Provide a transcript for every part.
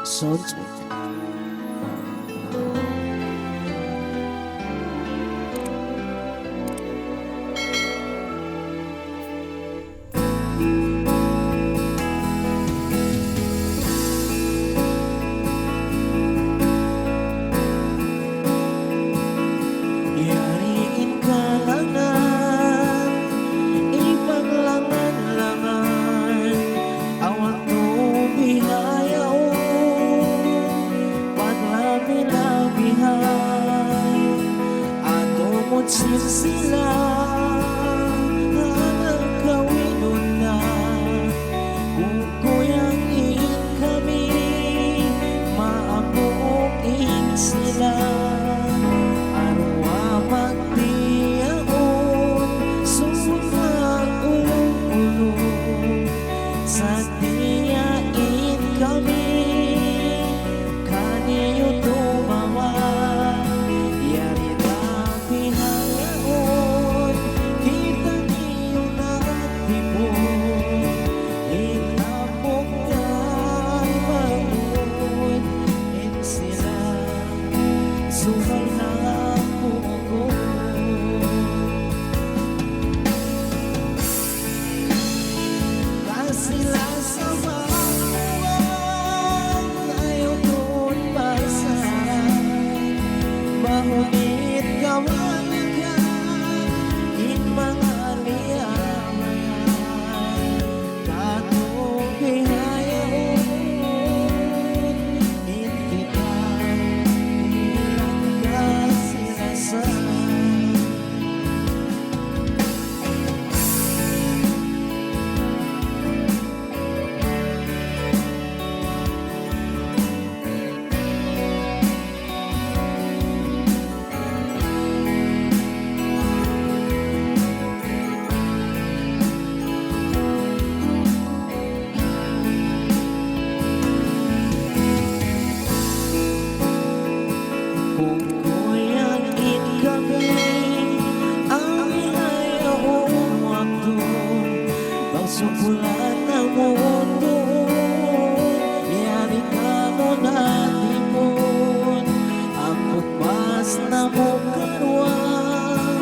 Sounds yariin ka lang na ipaglangan-langan awat tumihayaw paglabi-labihan atumot sila gawin na kukuyang kami maabuin sila sa diyain kami kaniyo tumawa yari na pinayaon kita niyo natipon inapok kay magun in sila sumay na pugo sila sa buwan ayaw doon pagsaran mahumit kawalikan in mga liyamayan katong bihayaon in kita ilang ka sila sa sukulan ng mundo yari ka mo natipon ang bukmas na mukarwan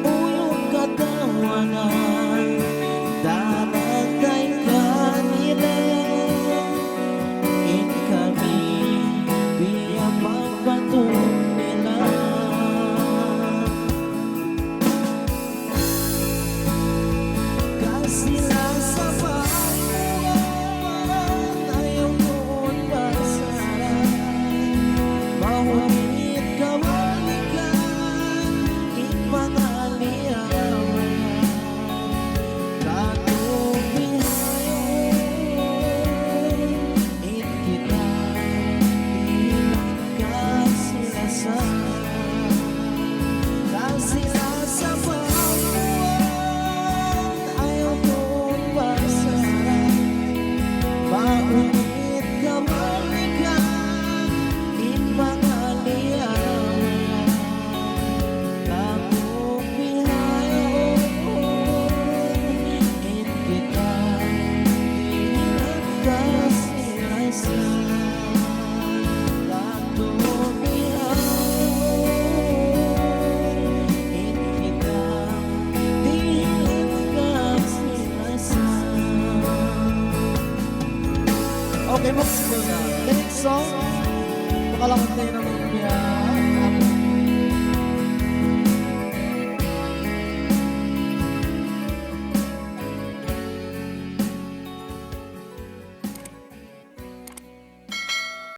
uyong katawanan daragay kanila in kami biya pagbatong nila sila sa pagbuwan ayaw doon pagsaran mahumit kawalikan in mga liyawan katong bihayon in kita ilang ka sila sa sila sa maunit kawalikan in mga liyawan katong bihayon in kita ilang ka sila sa katong bihayon in kita ilang ka sila sa. Okay, mag-simple na. The next song, makalangot na yun ang mga